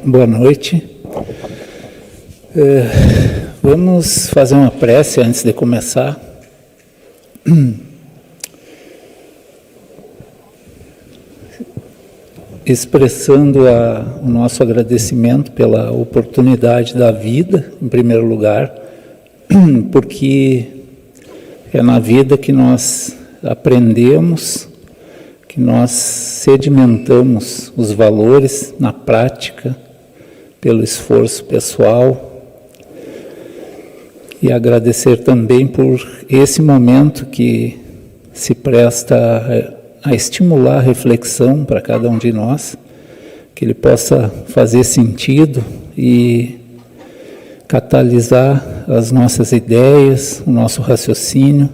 Boa noite. Vamos fazer uma prece antes de começar. Expressando o nosso agradecimento pela oportunidade da vida, em primeiro lugar, porque é na vida que nós aprendemos, que nós sedimentamos os valores na prática, pelo esforço pessoal, e agradecer também por esse momento que se presta a estimular a reflexão para cada um de nós, que ele possa fazer sentido e catalisar as nossas ideias, o nosso raciocínio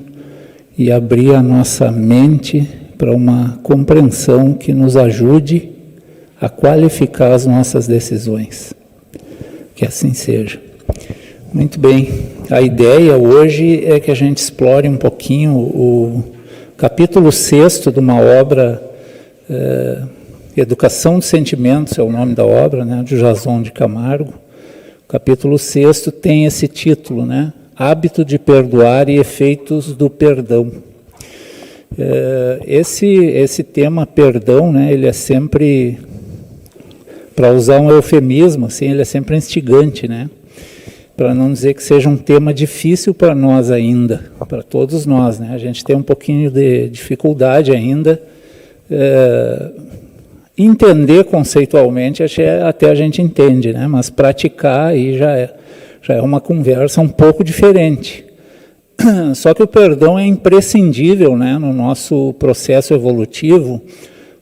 e abrir a nossa mente para uma compreensão que nos ajude a qualificar as nossas decisões. Que assim seja. Muito bem, a ideia hoje é que a gente explore um pouquinho o capítulo 6 de uma obra, Educação dos Sentimentos é o nome da obra, né, de Jason de Camargo. O capítulo 6 tem esse título, né, Hábito de Perdoar e Efeitos do Perdão. Esse tema perdão, né, ele é sempre, para usar um eufemismo, assim, ele é sempre instigante, né? Para não dizer que seja um tema difícil para nós ainda, para todos nós, né? A gente tem um pouquinho de dificuldade ainda, entender conceitualmente, até a gente entende, né? Mas praticar aí já é uma conversa um pouco diferente. Só que o perdão é imprescindível, né, no nosso processo evolutivo,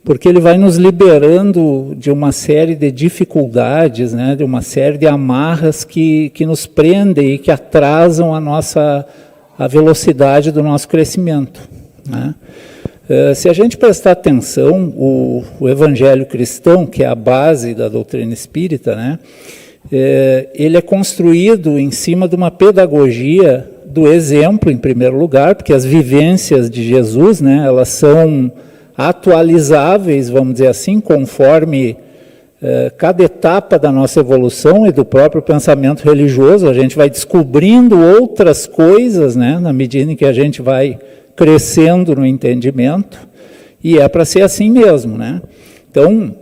porque ele vai nos liberando de uma série de dificuldades, né, de uma série de amarras que nos prendem e que atrasam a velocidade do nosso crescimento, né? Se a gente prestar atenção, o Evangelho cristão, que é a base da doutrina espírita, né, ele é construído em cima de uma pedagogia do exemplo, em primeiro lugar, porque as vivências de Jesus, né, elas são atualizáveis, vamos dizer assim, conforme cada etapa da nossa evolução e do próprio pensamento religioso. A gente vai descobrindo outras coisas, né, na medida em que a gente vai crescendo no entendimento, e é para ser assim mesmo, né? Então,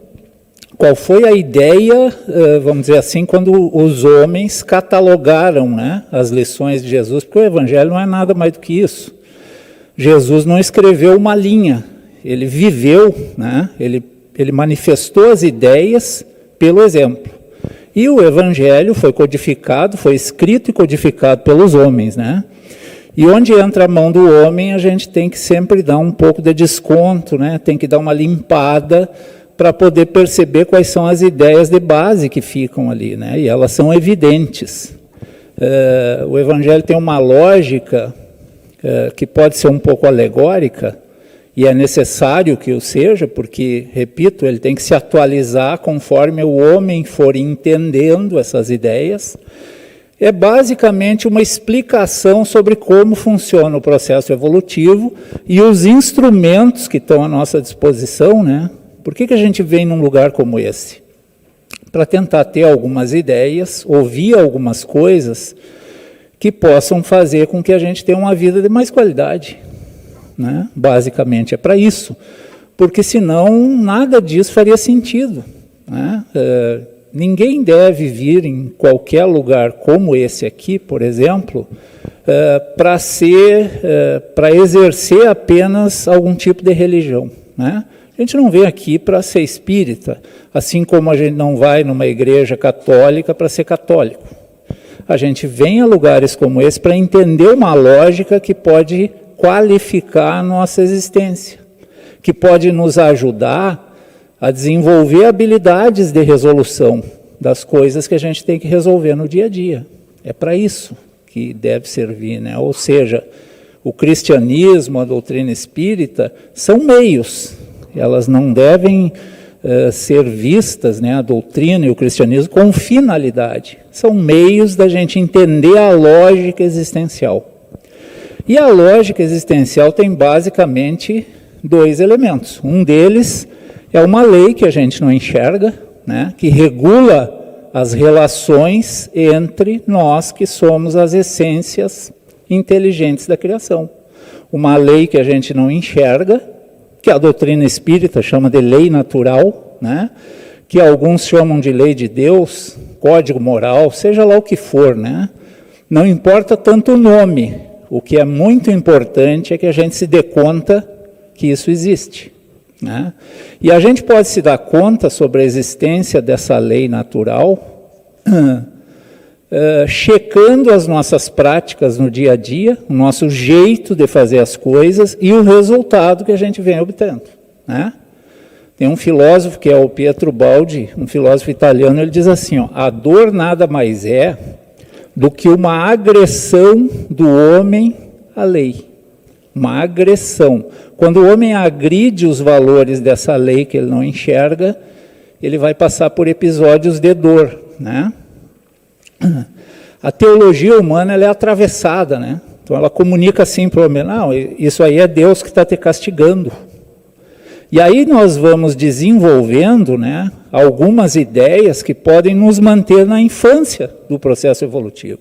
qual foi a ideia, vamos dizer assim, quando os homens catalogaram, né, as lições de Jesus? Porque o Evangelho não é nada mais do que isso. Jesus não escreveu uma linha, ele viveu, né, ele manifestou as ideias pelo exemplo. E o Evangelho foi codificado, foi escrito e codificado pelos homens, né? E onde entra a mão do homem, a gente tem que sempre dar um pouco de desconto, né? Tem que dar uma limpada para poder perceber quais são as ideias de base que ficam ali, né? E elas são evidentes. O Evangelho tem uma lógica que pode ser um pouco alegórica, e é necessário que o seja, porque, repito, ele tem que se atualizar conforme o homem for entendendo essas ideias. É basicamente uma explicação sobre como funciona o processo evolutivo e os instrumentos que estão à nossa disposição, né? Por que a gente vem num lugar como esse? Para tentar ter algumas ideias, ouvir algumas coisas que possam fazer com que a gente tenha uma vida de mais qualidade, né? Basicamente é para isso, porque senão nada disso faria sentido, né? Ninguém deve vir em qualquer lugar como esse aqui, por exemplo, para exercer apenas algum tipo de religião, né? A gente não vem aqui para ser espírita, assim como a gente não vai numa igreja católica para ser católico. A gente vem a lugares como esse para entender uma lógica que pode qualificar a nossa existência, que pode nos ajudar a desenvolver habilidades de resolução das coisas que a gente tem que resolver no dia a dia. É para isso que deve servir, né? Ou seja, o cristianismo, a doutrina espírita, são meios. Elas não devem ser vistas, né, a doutrina e o cristianismo, com finalidade. São meios da gente entender a lógica existencial. E a lógica existencial tem basicamente dois elementos. Um deles é uma lei que a gente não enxerga, né, que regula as relações entre nós, que somos as essências inteligentes da criação. Uma lei que a gente não enxerga, que a doutrina espírita chama de lei natural, né, que alguns chamam de lei de Deus, código moral, seja lá o que for, né? Não importa tanto o nome, o que é muito importante é que a gente se dê conta que isso existe, né? E a gente pode se dar conta sobre a existência dessa lei natural, checando as nossas práticas no dia a dia, o nosso jeito de fazer as coisas e o resultado que a gente vem obtendo, né? Tem um filósofo que é o Pietro Baldi, um filósofo italiano, ele diz assim, ó, a dor nada mais é do que uma agressão do homem à lei. Uma agressão. Quando o homem agride os valores dessa lei que ele não enxerga, ele vai passar por episódios de dor, né? A teologia humana ela é atravessada, né? Então ela comunica assim para o homem, não, isso aí é Deus que está te castigando. E aí nós vamos desenvolvendo, né, algumas ideias que podem nos manter na infância do processo evolutivo.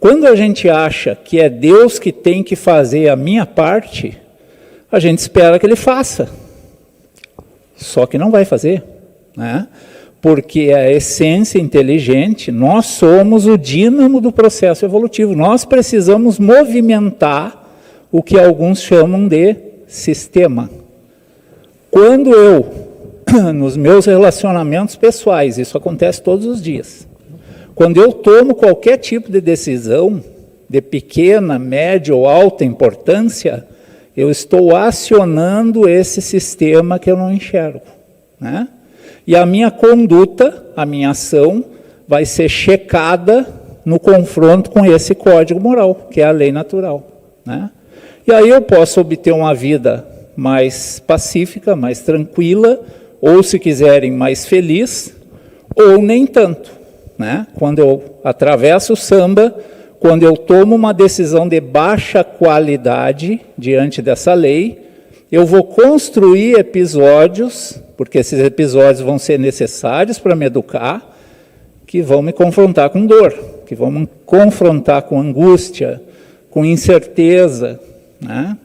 Quando a gente acha que é Deus que tem que fazer a minha parte, a gente espera que Ele faça. Só que não vai fazer, né? Porque a essência inteligente, nós somos o dínamo do processo evolutivo. Nós precisamos movimentar o que alguns chamam de sistema. Quando eu, nos meus relacionamentos pessoais, isso acontece todos os dias, quando eu tomo qualquer tipo de decisão, de pequena, média ou alta importância, eu estou acionando esse sistema que eu não enxergo, né? E a minha conduta, a minha ação, vai ser checada no confronto com esse código moral, que é a lei natural, né? E aí eu posso obter uma vida mais pacífica, mais tranquila, ou se quiserem, mais feliz, ou nem tanto, né? Quando eu atravesso o samba, quando eu tomo uma decisão de baixa qualidade diante dessa lei, eu vou construir episódios, porque esses episódios vão ser necessários para me educar, que vão me confrontar com dor, que vão me confrontar com angústia, com incerteza, né?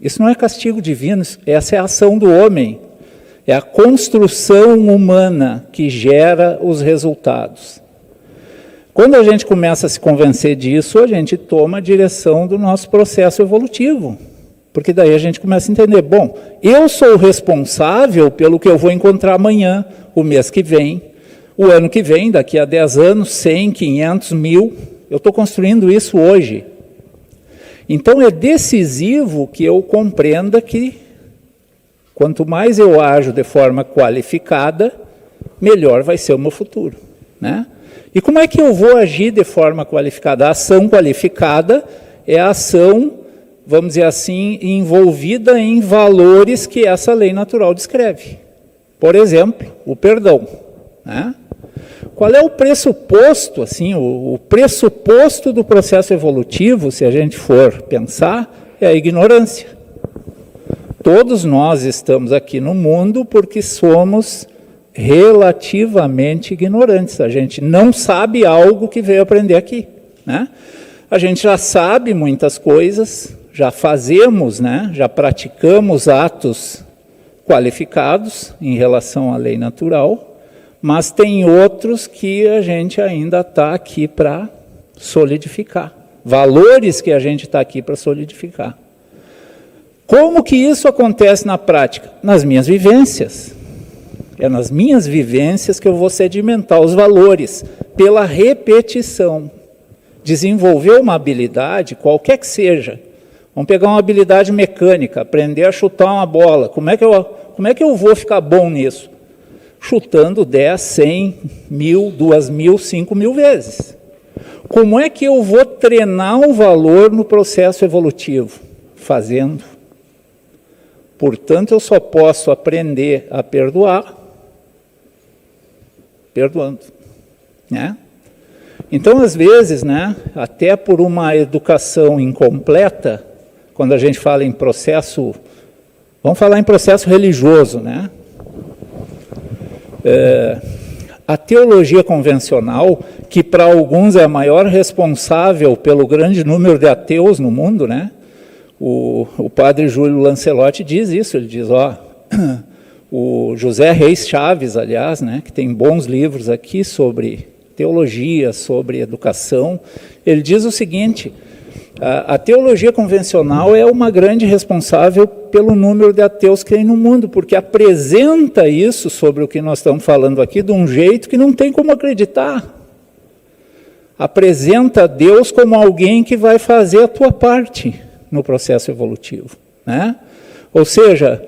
Isso não é castigo divino, essa é a ação do homem. É a construção humana que gera os resultados. Quando a gente começa a se convencer disso, a gente toma a direção do nosso processo evolutivo. Porque daí a gente começa a entender, bom, eu sou o responsável pelo que eu vou encontrar amanhã, o mês que vem, o ano que vem, daqui a 10 anos, 100, 500, 1000. Eu estou construindo isso hoje. Então é decisivo que eu compreenda que quanto mais eu ajo de forma qualificada, melhor vai ser o meu futuro, né? E como é que eu vou agir de forma qualificada? A ação qualificada é a ação, vamos dizer assim, envolvida em valores que essa lei natural descreve. Por exemplo, o perdão, né? Qual é o pressuposto, assim, o pressuposto do processo evolutivo, se a gente for pensar, é a ignorância. Todos nós estamos aqui no mundo porque somos relativamente ignorantes. A gente não sabe algo que veio aprender aqui, né? A gente já sabe muitas coisas, já fazemos, né? Já praticamos atos qualificados em relação à lei natural, mas tem outros que a gente ainda está aqui para solidificar. Valores que a gente está aqui para solidificar. Como que isso acontece na prática? Nas minhas vivências. É nas minhas vivências que eu vou sedimentar os valores, pela repetição. Desenvolver uma habilidade, qualquer que seja. Vamos pegar uma habilidade mecânica, aprender a chutar uma bola. Como é que eu vou ficar bom nisso? Chutando 10, 100, 1000, 2000, 5000 vezes. Como é que eu vou treinar um valor no processo evolutivo? Fazendo. Portanto, eu só posso aprender a perdoar perdoando, né? Então, às vezes, né, até por uma educação incompleta, quando a gente fala em processo, vamos falar em processo religioso, né? A teologia convencional, que para alguns é a maior responsável pelo grande número de ateus no mundo, né? O padre Júlio Lancelotti diz isso, ele diz, o José Reis Chaves, aliás, né, que tem bons livros aqui sobre teologia, sobre educação, ele diz o seguinte: a teologia convencional é uma grande responsável pelo número de ateus que tem no mundo, porque apresenta isso sobre o que nós estamos falando aqui de um jeito que não tem como acreditar. Apresenta Deus como alguém que vai fazer a tua parte no processo evolutivo, né? Ou seja,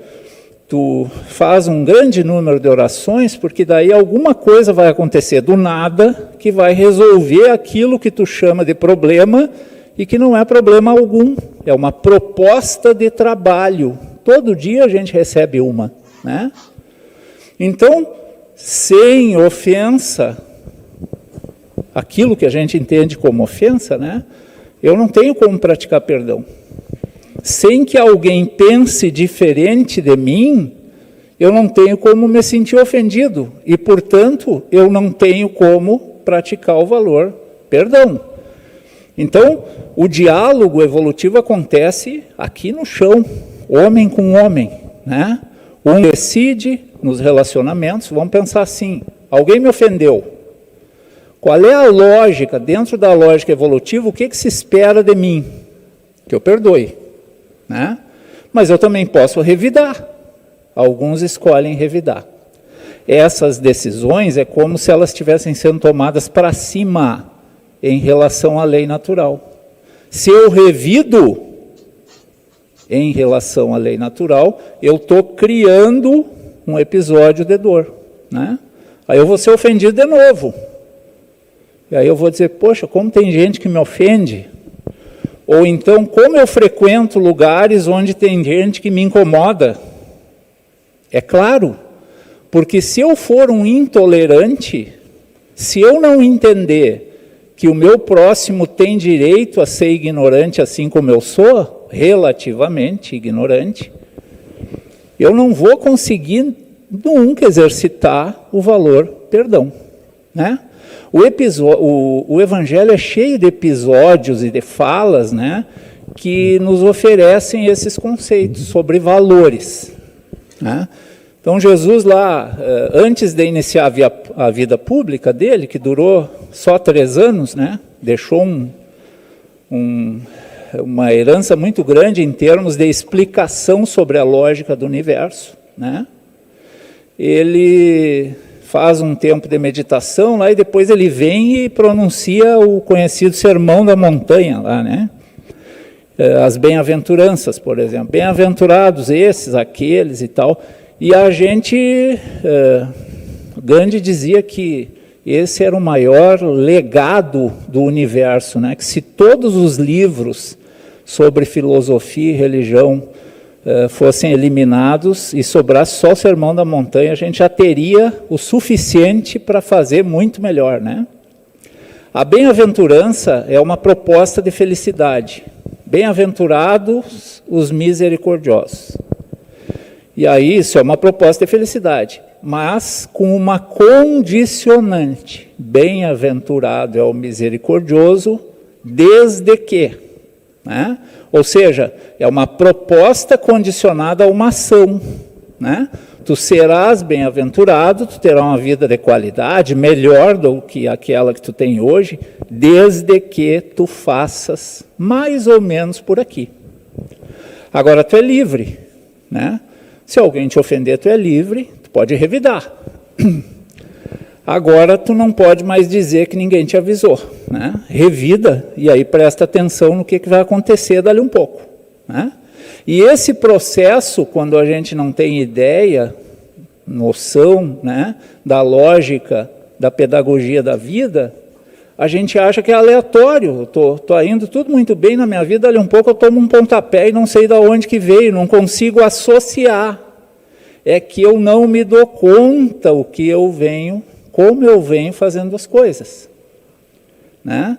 tu faz um grande número de orações, porque daí alguma coisa vai acontecer do nada que vai resolver aquilo que tu chama de problema e que não é problema algum, é uma proposta de trabalho. Todo dia a gente recebe uma, né? Então, sem ofensa, aquilo que a gente entende como ofensa, né? Eu não tenho como praticar perdão. Sem que alguém pense diferente de mim, eu não tenho como me sentir ofendido e, portanto, eu não tenho como praticar o valor perdão. Então, o diálogo evolutivo acontece aqui no chão, homem com homem, né? Um decide nos relacionamentos, vamos pensar assim, alguém me ofendeu. Qual é a lógica, dentro da lógica evolutiva, o que se espera de mim? Que eu perdoe, né? Mas eu também posso revidar. Alguns escolhem revidar. Essas decisões é como se elas estivessem sendo tomadas para cima em relação à lei natural. Se eu revido em relação à lei natural, eu estou criando um episódio de dor, né? Aí eu vou ser ofendido de novo. E aí eu vou dizer, poxa, como tem gente que me ofende? Ou então, como eu frequento lugares onde tem gente que me incomoda? É claro, porque se eu for um intolerante, se eu não entender que o meu próximo tem direito a ser ignorante assim como eu sou, relativamente ignorante, eu não vou conseguir nunca exercitar o valor perdão, né? O Evangelho é cheio de episódios e de falas, né, que nos oferecem esses conceitos sobre valores, né? Então, Jesus lá, antes de iniciar a vida pública dele, que durou só 3 anos, né, deixou uma herança muito grande em termos de explicação sobre a lógica do universo, né? Ele faz um tempo de meditação lá e depois ele vem e pronuncia o conhecido Sermão da Montanha lá, né? As bem-aventuranças, por exemplo. Bem-aventurados esses, aqueles e tal. E a gente, Gandhi dizia que esse era o maior legado do universo, né? Que se todos os livros sobre filosofia e religião fossem eliminados e sobrasse só o Sermão da Montanha, a gente já teria o suficiente para fazer muito melhor, né? A bem-aventurança é uma proposta de felicidade. Bem-aventurados os misericordiosos. E aí isso é uma proposta de felicidade, mas com uma condicionante. Bem-aventurado é o misericordioso, desde que, né? Ou seja, é uma proposta condicionada a uma ação, né? Tu serás bem-aventurado, tu terás uma vida de qualidade, melhor do que aquela que tu tem hoje, desde que tu faças mais ou menos por aqui. Agora tu é livre, né? Se alguém te ofender, tu é livre, tu pode revidar. Agora tu não pode mais dizer que ninguém te avisou, né? Revida e aí presta atenção no que vai acontecer dali um pouco, né? E esse processo, quando a gente não tem ideia, noção, né, da lógica da pedagogia da vida, a gente acha que é aleatório. Tô indo tudo muito bem na minha vida, ali um pouco eu tomo um pontapé e não sei de onde que veio, não consigo associar. É que eu não me dou conta como eu venho fazendo as coisas, né?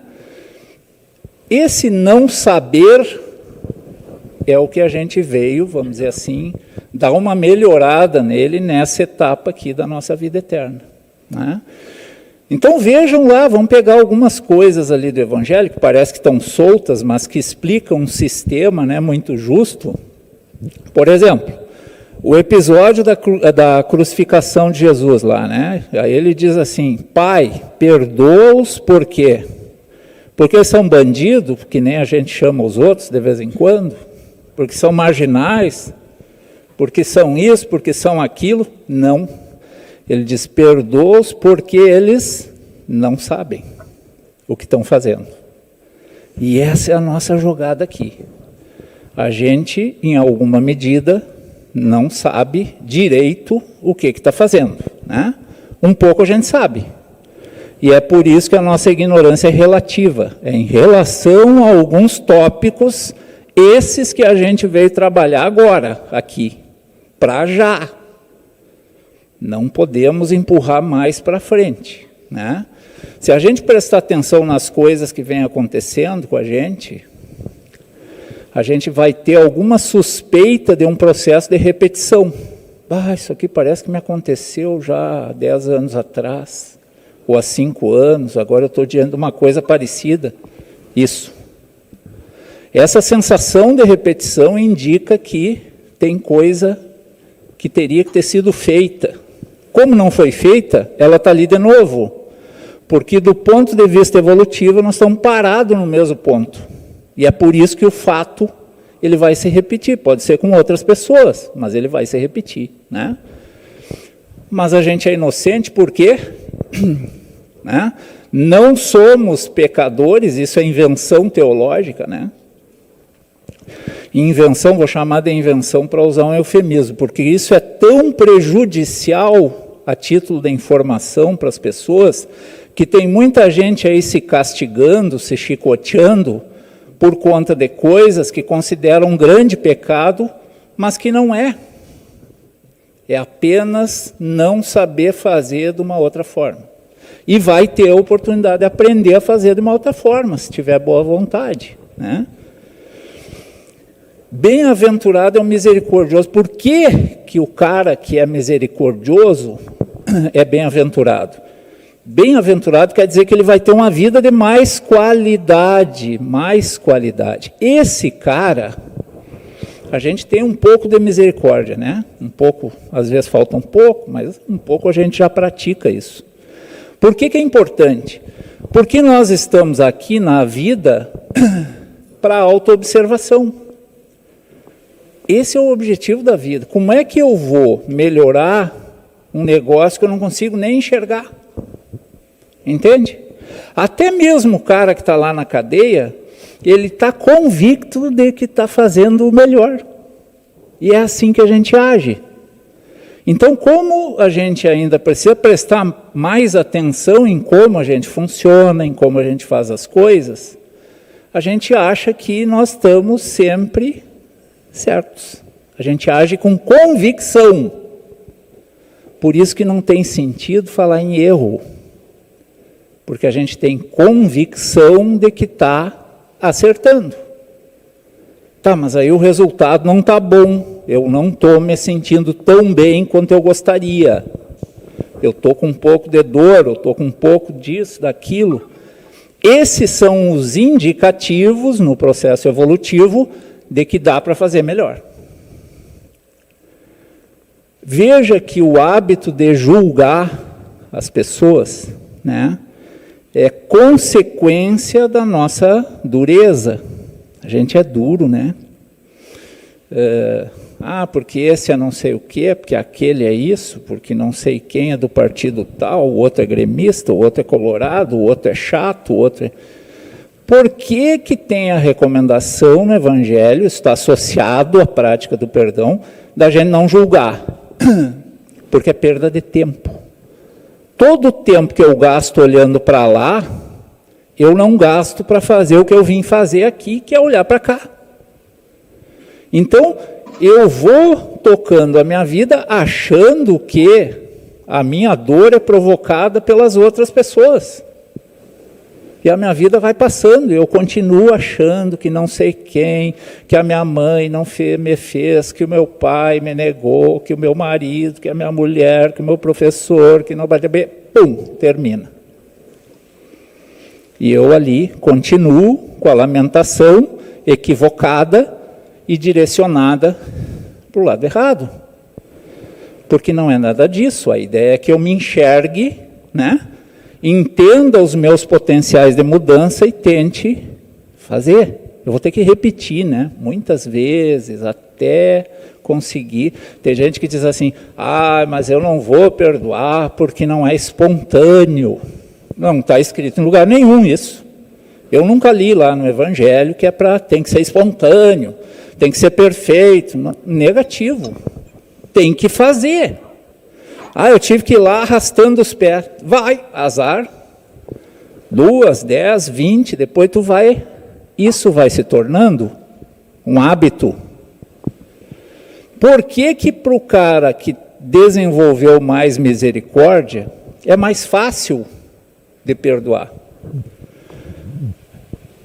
Esse não saber é o que a gente veio, vamos dizer assim, dar uma melhorada nele nessa etapa aqui da nossa vida eterna, né? Então vejam lá, vamos pegar algumas coisas ali do Evangelho, que parece que estão soltas, mas que explicam um sistema, né, muito justo. Por exemplo, o episódio da crucificação de Jesus lá, né? Aí ele diz assim, Pai, perdoa-os por quê? Porque eles são bandidos, que nem a gente chama os outros de vez em quando, porque são marginais, porque são isso, porque são aquilo. Não. Ele diz, perdoa-os porque eles não sabem o que estão fazendo. E essa é a nossa jogada aqui. A gente, em alguma medida, não sabe direito o que está fazendo, né? Um pouco a gente sabe. E é por isso que a nossa ignorância é relativa. É em relação a alguns tópicos, esses que a gente veio trabalhar agora, aqui, para já. Não podemos empurrar mais para frente, né? Se a gente prestar atenção nas coisas que vêm acontecendo com a gente vai ter alguma suspeita de um processo de repetição. Isso aqui parece que me aconteceu já há 10 anos atrás, ou há 5 anos, agora eu estou diante de uma coisa parecida. Isso. Essa sensação de repetição indica que tem coisa que teria que ter sido feita. Como não foi feita, ela está ali de novo. Porque do ponto de vista evolutivo, nós estamos parados no mesmo ponto. E é por isso que o fato, ele vai se repetir. Pode ser com outras pessoas, mas ele vai se repetir, né? Mas a gente é inocente por quê? Né? Não somos pecadores, isso é invenção teológica, né? Invenção, vou chamar de invenção para usar um eufemismo, porque isso é tão prejudicial a título de informação para as pessoas, que tem muita gente aí se castigando, se chicoteando, por conta de coisas que consideram um grande pecado, mas que não é. É apenas não saber fazer de uma outra forma. E vai ter a oportunidade de aprender a fazer de uma outra forma, se tiver boa vontade, né? Bem-aventurado é o misericordioso. Por que o cara que é misericordioso é bem-aventurado? Bem-aventurado quer dizer que ele vai ter uma vida de mais qualidade, mais qualidade. Esse cara, a gente tem um pouco de misericórdia, né? Um pouco, às vezes falta um pouco, mas um pouco a gente já pratica isso. Por que é importante? Porque nós estamos aqui na vida para autoobservação. Esse é o objetivo da vida. Como é que eu vou melhorar um negócio que eu não consigo nem enxergar? Entende? Até mesmo o cara que está lá na cadeia, ele está convicto de que está fazendo o melhor. E é assim que a gente age. Então, como a gente ainda precisa prestar mais atenção em como a gente funciona, em como a gente faz as coisas, a gente acha que nós estamos sempre certos. A gente age com convicção. Por isso que não tem sentido falar em erro. Porque a gente tem convicção de que está acertando. Tá, mas aí o resultado não está bom. Eu não estou me sentindo tão bem quanto eu gostaria. Eu estou com um pouco de dor, eu estou com um pouco disso, daquilo. Esses são os indicativos no processo evolutivo de que dá para fazer melhor. Veja que o hábito de julgar as pessoas, né, é consequência da nossa dureza. A gente é duro, né? Porque esse é não sei o quê, porque aquele é isso, porque não sei quem é do partido tal, o outro é gremista, o outro é colorado, o outro é chato, o outro é... Por que tem a recomendação no Evangelho, está associado à prática do perdão, da gente não julgar? Porque é perda de tempo. Todo o tempo que eu gasto olhando para lá, eu não gasto para fazer o que eu vim fazer aqui, que é olhar para cá. Então, eu vou tocando a minha vida achando que a minha dor é provocada pelas outras pessoas. E a minha vida vai passando, eu continuo achando que não sei quem, que a minha mãe não me fez, que o meu pai me negou, que o meu marido, que a minha mulher, que o meu professor, que não vai ter... Pum, termina. E eu ali continuo com a lamentação equivocada e direcionada para o lado errado. Porque não é nada disso, a ideia é que eu me enxergue, né? Entenda os meus potenciais de mudança e tente fazer. Eu vou ter que repetir, né? Muitas vezes, até conseguir. Tem gente que diz assim, mas eu não vou perdoar porque não é espontâneo. Não está escrito em lugar nenhum isso. Eu nunca li lá no Evangelho que tem que ser espontâneo, tem que ser perfeito. Negativo. Tem que fazer. Eu tive que ir lá arrastando os pés. Vai, azar. 2, 10, 20, depois tu vai. Isso vai se tornando um hábito. Por que para o cara que desenvolveu mais misericórdia, é mais fácil de perdoar?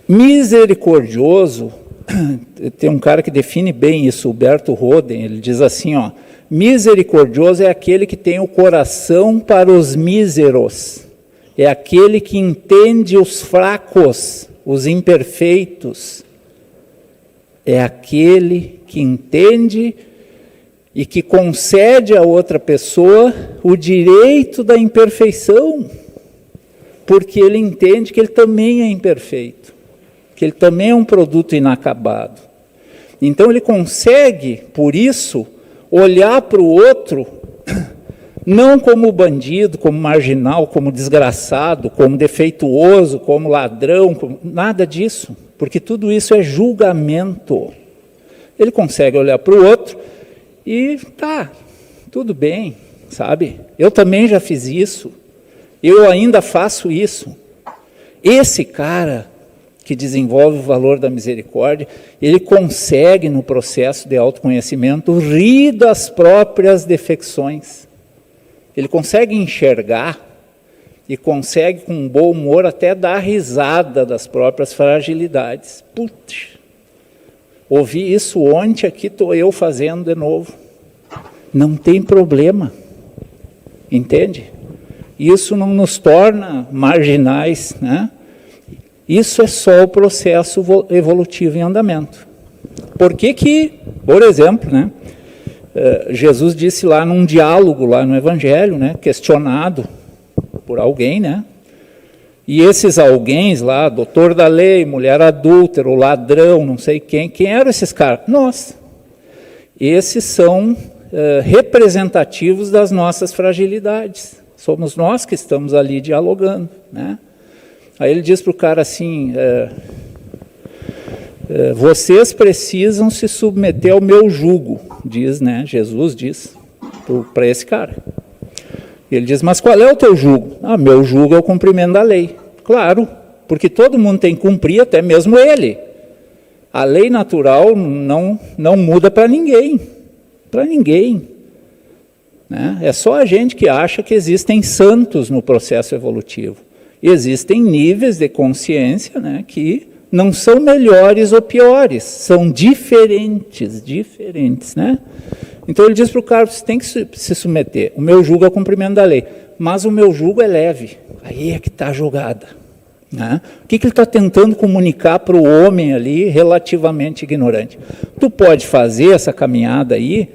Misericordioso, tem um cara que define bem isso, Huberto Roden, ele diz assim, misericordioso é aquele que tem o coração para os míseros, é aquele que entende os fracos, os imperfeitos, é aquele que entende e que concede a outra pessoa o direito da imperfeição, porque ele entende que ele também é imperfeito, que ele também é um produto inacabado. Então ele consegue, por isso, olhar para o outro, não como bandido, como marginal, como desgraçado, como defeituoso, como ladrão, nada disso, porque tudo isso é julgamento. Ele consegue olhar para o outro e tudo bem, sabe? Eu também já fiz isso, eu ainda faço isso. Esse cara que desenvolve o valor da misericórdia, ele consegue, no processo de autoconhecimento, rir das próprias defecções. Ele consegue enxergar e consegue, com bom humor, até dar risada das próprias fragilidades. Putz, ouvi isso ontem, aqui estou eu fazendo de novo. Não tem problema, entende? Isso não nos torna marginais, né? Isso é só o processo evolutivo em andamento. Por que, por exemplo, né, Jesus disse lá num diálogo, lá no Evangelho, né, questionado por alguém, né, e esses alguéns lá, doutor da lei, mulher adúltera, ladrão, não sei quem eram esses caras? Nós. Esses são representativos das nossas fragilidades. Somos nós que estamos ali dialogando, né? Aí ele diz para o cara assim, vocês precisam se submeter ao meu jugo, diz, né? Jesus diz para esse cara. Ele diz, mas qual é o teu jugo? Meu jugo é o cumprimento da lei. Claro, porque todo mundo tem que cumprir, até mesmo ele. A lei natural não muda para ninguém, né? É só a gente que acha que existem santos no processo evolutivo. Existem níveis de consciência, né, que não são melhores ou piores, são diferentes, né? Então ele diz para o cara, você tem que se submeter, o meu jugo é o cumprimento da lei, mas o meu jugo é leve, aí é que está a jogada, né? O que ele está tentando comunicar para o homem ali, relativamente ignorante? Tu pode fazer essa caminhada aí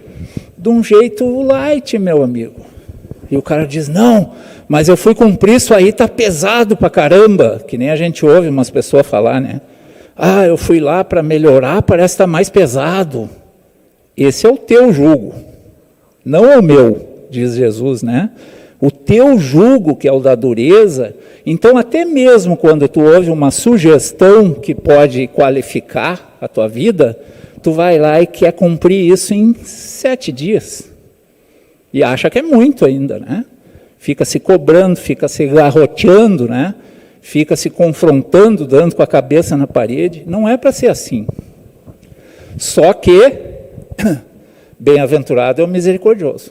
de um jeito light, meu amigo. E o cara diz, não, mas eu fui cumprir isso aí, está pesado para caramba, que nem a gente ouve umas pessoas falar, né? Eu fui lá para melhorar, parece estar mais pesado. Esse é o teu jugo, não é o meu, diz Jesus, né? O teu jugo, que é o da dureza, então até mesmo quando tu ouve uma sugestão que pode qualificar a tua vida, tu vai lá e quer cumprir isso em 7 dias. E acha que é muito ainda, né? Fica se cobrando, fica se garroteando, né? Fica se confrontando, dando com a cabeça na parede. Não é para ser assim. Só que, bem-aventurado é o misericordioso.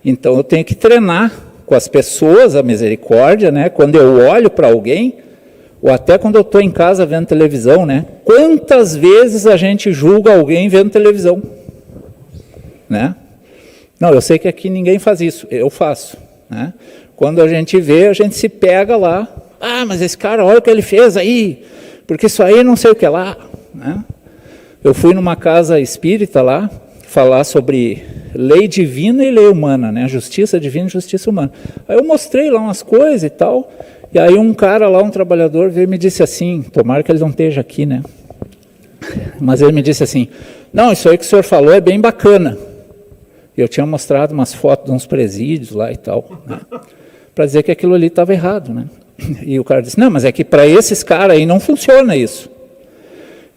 Então eu tenho que treinar com as pessoas a misericórdia, né? Quando eu olho para alguém, ou até quando eu estou em casa vendo televisão, né? Quantas vezes a gente julga alguém vendo televisão? Né? Não, eu sei que aqui ninguém faz isso, eu faço. Né? Quando a gente vê, a gente se pega lá, mas esse cara, olha o que ele fez aí, porque isso aí não sei o que lá. Né? Eu fui numa casa espírita lá, falar sobre lei divina e lei humana, né? Justiça divina e justiça humana. Aí eu mostrei lá umas coisas e tal, e aí um cara lá, um trabalhador, veio e me disse assim, tomara que ele não esteja aqui, né? Mas ele me disse assim, não, isso aí que o senhor falou é bem bacana. Eu tinha mostrado umas fotos de uns presídios lá e tal, né? Para dizer que aquilo ali estava errado, né? E o cara disse, não, mas é que para esses caras aí não funciona isso.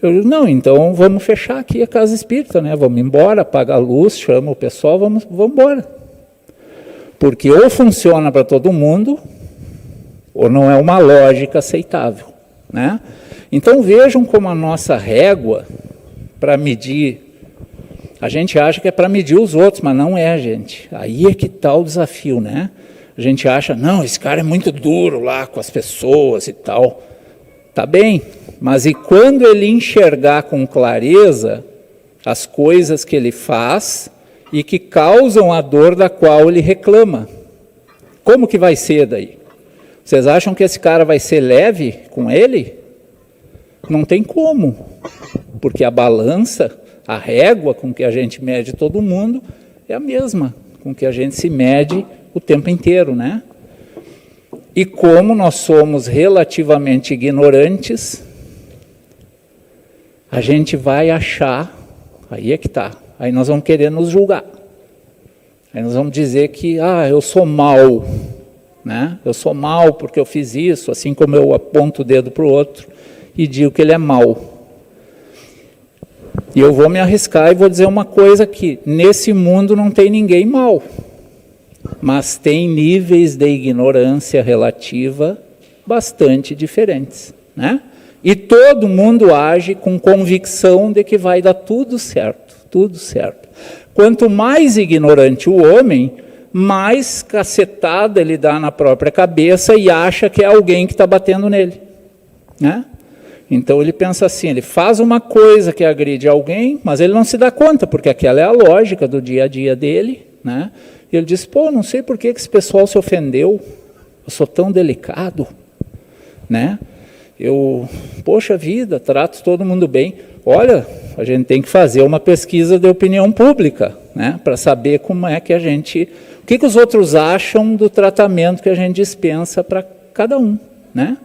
Eu digo, não, então vamos fechar aqui a casa espírita, né? Vamos embora, apaga a luz, chama o pessoal, vamos embora. Porque ou funciona para todo mundo, ou não é uma lógica aceitável, né? Então vejam como a nossa régua para medir, a gente acha que é para medir os outros, mas não é, gente. Aí é que está o desafio, né? A gente acha, não, esse cara é muito duro lá com as pessoas e tal. Tá bem, mas e quando ele enxergar com clareza as coisas que ele faz e que causam a dor da qual ele reclama? Como que vai ser daí? Vocês acham que esse cara vai ser leve com ele? Não tem como, porque a balança, a régua com que a gente mede todo mundo é a mesma com que a gente se mede o tempo inteiro, né? E como nós somos relativamente ignorantes, a gente vai achar, aí é que está, aí nós vamos querer nos julgar. Aí nós vamos dizer que, eu sou mau, né? Eu sou mau porque eu fiz isso, assim como eu aponto o dedo para o outro e digo que ele é mau. E eu vou me arriscar e vou dizer uma coisa aqui, nesse mundo não tem ninguém mau, mas tem níveis de ignorância relativa bastante diferentes, né? E todo mundo age com convicção de que vai dar tudo certo, tudo certo. Quanto mais ignorante o homem, mais cacetada ele dá na própria cabeça e acha que é alguém que está batendo nele, né? Então ele pensa assim, ele faz uma coisa que agride alguém, mas ele não se dá conta, porque aquela é a lógica do dia a dia dele, né? E ele diz, não sei por que esse pessoal se ofendeu, eu sou tão delicado, né? Poxa vida, trato todo mundo bem. Olha, a gente tem que fazer uma pesquisa de opinião pública, né? Para saber como é que o que os outros acham do tratamento que a gente dispensa para cada um, né?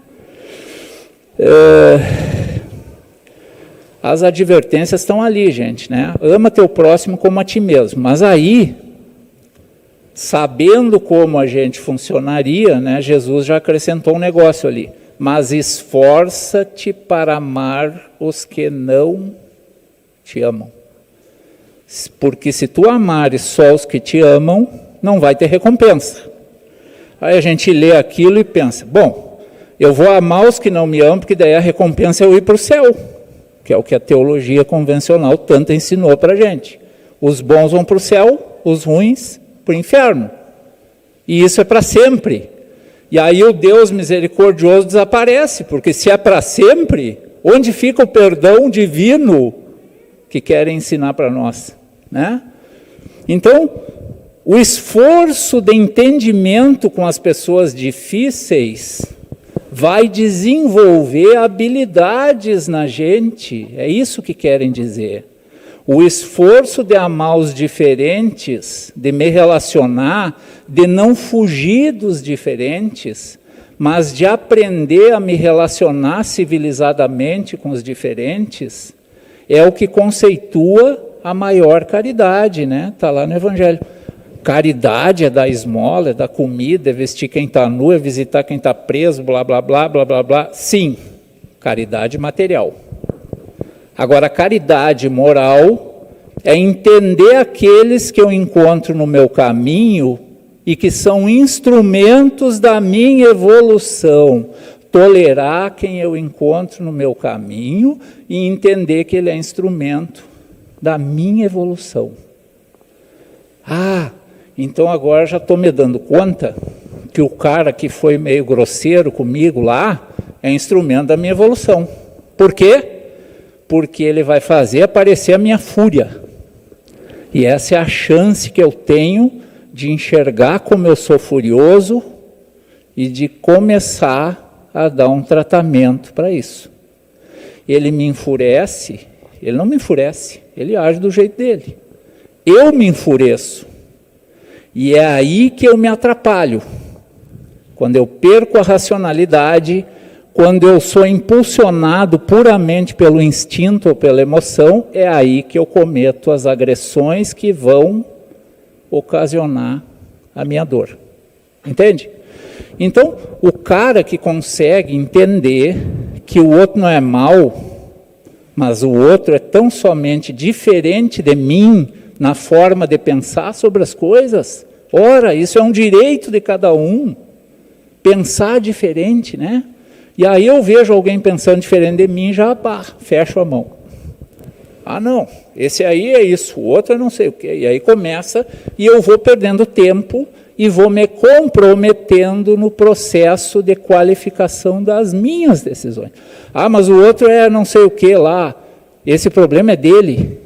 As advertências estão ali, gente, né? Ama teu próximo como a ti mesmo, mas aí, sabendo como a gente funcionaria, né, Jesus já acrescentou um negócio ali, mas esforça-te para amar os que não te amam, porque se tu amares só os que te amam, não vai ter recompensa. Aí a gente lê aquilo e pensa, eu vou amar os que não me amam, porque daí a recompensa é eu ir para o céu, que é o que a teologia convencional tanto ensinou para a gente. Os bons vão para o céu, os ruins para o inferno. E isso é para sempre. E aí o Deus misericordioso desaparece, porque se é para sempre, onde fica o perdão divino que querem ensinar para nós, né? Então, o esforço de entendimento com as pessoas difíceis vai desenvolver habilidades na gente, é isso que querem dizer. O esforço de amar os diferentes, de me relacionar, de não fugir dos diferentes, mas de aprender a me relacionar civilizadamente com os diferentes, é o que conceitua a maior caridade, né? Está lá no Evangelho. Caridade é dar esmola, é dar comida, é vestir quem está nu, é visitar quem está preso, blá, blá, blá, blá, blá, blá. Sim, caridade material. Agora, caridade moral é entender aqueles que eu encontro no meu caminho e que são instrumentos da minha evolução. Tolerar quem eu encontro no meu caminho e entender que ele é instrumento da minha evolução. Então agora já estou me dando conta que o cara que foi meio grosseiro comigo lá, é instrumento da minha evolução. Por quê? Porque ele vai fazer aparecer a minha fúria. E essa é a chance que eu tenho de enxergar como eu sou furioso e de começar a dar um tratamento para isso. Ele me enfurece, ele não me enfurece, ele age do jeito dele. Eu me enfureço. E é aí que eu me atrapalho. Quando eu perco a racionalidade, quando eu sou impulsionado puramente pelo instinto ou pela emoção, é aí que eu cometo as agressões que vão ocasionar a minha dor. Entende? Então, o cara que consegue entender que o outro não é mau, mas o outro é tão somente diferente de mim na forma de pensar sobre as coisas, ora, isso é um direito de cada um, pensar diferente, né? E aí eu vejo alguém pensando diferente de mim, já fecho a mão. Ah, não, esse aí é isso, o outro é não sei o quê. E aí começa, e eu vou perdendo tempo e vou me comprometendo no processo de qualificação das minhas decisões. Ah, mas o outro é não sei o quê lá. Esse problema é dele.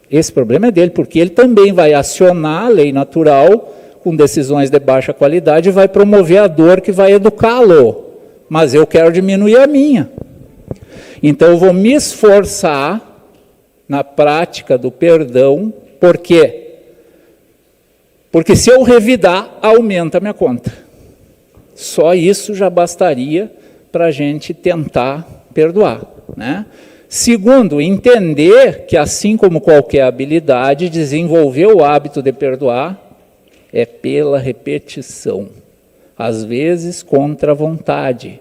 Esse problema é dele, porque ele também vai acionar a lei natural com decisões de baixa qualidade e vai promover a dor que vai educá-lo. Mas eu quero diminuir a minha. Então eu vou me esforçar na prática do perdão. Por quê? Porque se eu revidar, aumenta a minha conta. Só isso já bastaria para a gente tentar perdoar, né? Segundo, entender que assim como qualquer habilidade, desenvolver o hábito de perdoar é pela repetição. Às vezes contra a vontade.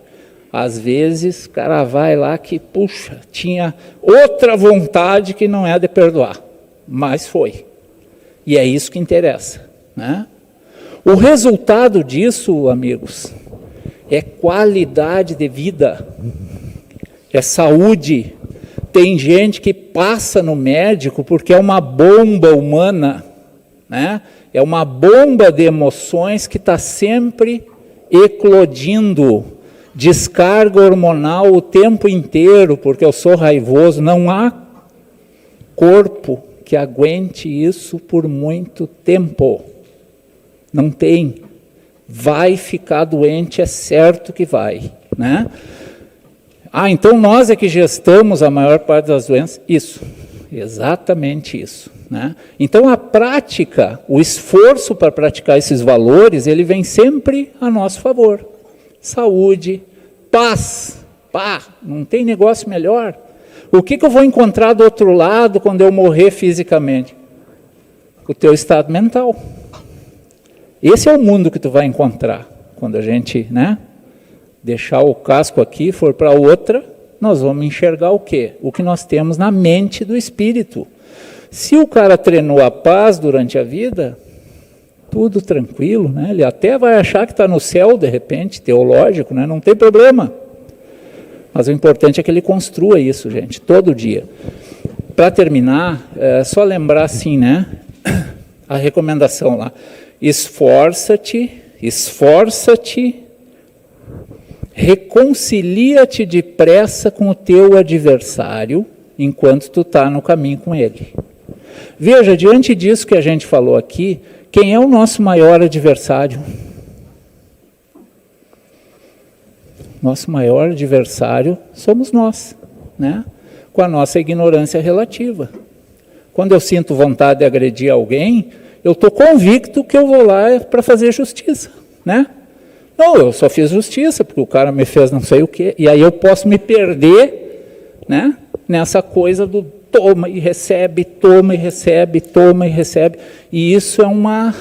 Às vezes o cara vai lá que, puxa, tinha outra vontade que não é de perdoar. Mas foi. E é isso que interessa, né? O resultado disso, amigos, é qualidade de vida, é saúde. Tem gente que passa no médico porque é uma bomba humana, né? É uma bomba de emoções que está sempre eclodindo, descarga hormonal o tempo inteiro, porque eu sou raivoso. Não há corpo que aguente isso por muito tempo. Não tem. Vai ficar doente, é certo que vai, né? Ah, então nós é que gestamos a maior parte das doenças? Isso, exatamente isso, né? Então a prática, o esforço para praticar esses valores, ele vem sempre a nosso favor. Saúde, paz, não tem negócio melhor. O que eu vou encontrar do outro lado quando eu morrer fisicamente? O teu estado mental. Esse é o mundo que tu vai encontrar quando a gente, né, deixar o casco aqui, for para outra, nós vamos enxergar o quê? O que nós temos na mente do espírito. Se o cara treinou a paz durante a vida, tudo tranquilo, né? Ele até vai achar que está no céu, de repente, teológico, né? Não tem problema. Mas o importante é que ele construa isso, gente, todo dia. Para terminar, é só lembrar assim, né? A recomendação lá. Esforça-te, reconcilia-te depressa com o teu adversário, enquanto tu está no caminho com ele. Veja, diante disso que a gente falou aqui, quem é o nosso maior adversário? Nosso maior adversário somos nós, né? Com a nossa ignorância relativa. Quando eu sinto vontade de agredir alguém, eu estou convicto que eu vou lá para fazer justiça, né? Não, eu só fiz justiça porque o cara me fez não sei o quê. E aí eu posso me perder, né, nessa coisa do toma e recebe, toma e recebe, toma e recebe. E isso é uma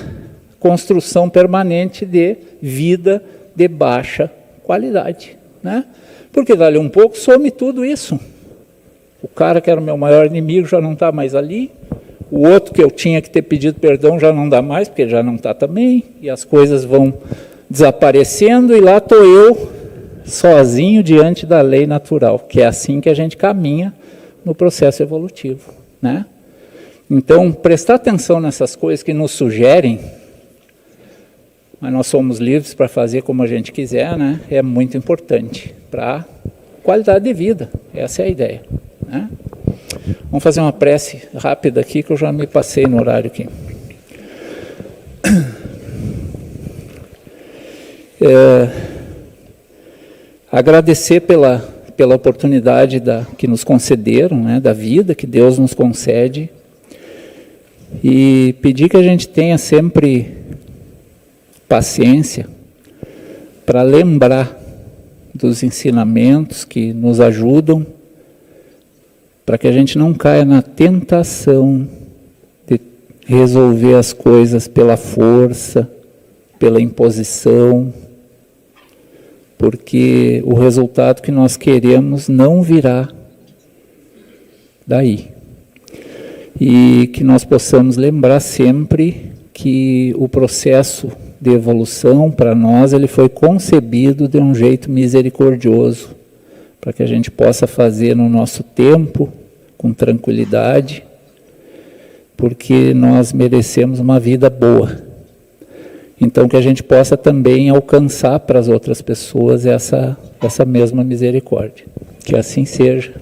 construção permanente de vida de baixa qualidade, né? Porque dali um pouco some tudo isso. O cara que era o meu maior inimigo já não está mais ali. O outro que eu tinha que ter pedido perdão já não dá mais, porque já não está também. E as coisas vão desaparecendo e lá estou eu sozinho diante da lei natural, que é assim que a gente caminha no processo evolutivo, né? Então, prestar atenção nessas coisas que nos sugerem mas nós somos livres para fazer como a gente quiser, né? É muito importante para qualidade de vida, essa é a ideia, né? Vamos fazer uma prece rápida aqui, que eu já me passei no horário aqui. Agradecer pela oportunidade que nos concederam, né, da vida que Deus nos concede, e pedir que a gente tenha sempre paciência para lembrar dos ensinamentos que nos ajudam, para que a gente não caia na tentação de resolver as coisas pela força, pela imposição, porque o resultado que nós queremos não virá daí. E que nós possamos lembrar sempre que o processo de evolução, para nós, ele foi concebido de um jeito misericordioso, para que a gente possa fazer no nosso tempo, com tranquilidade, porque nós merecemos uma vida boa. Então, que a gente possa também alcançar para as outras pessoas essa mesma misericórdia. Que assim seja.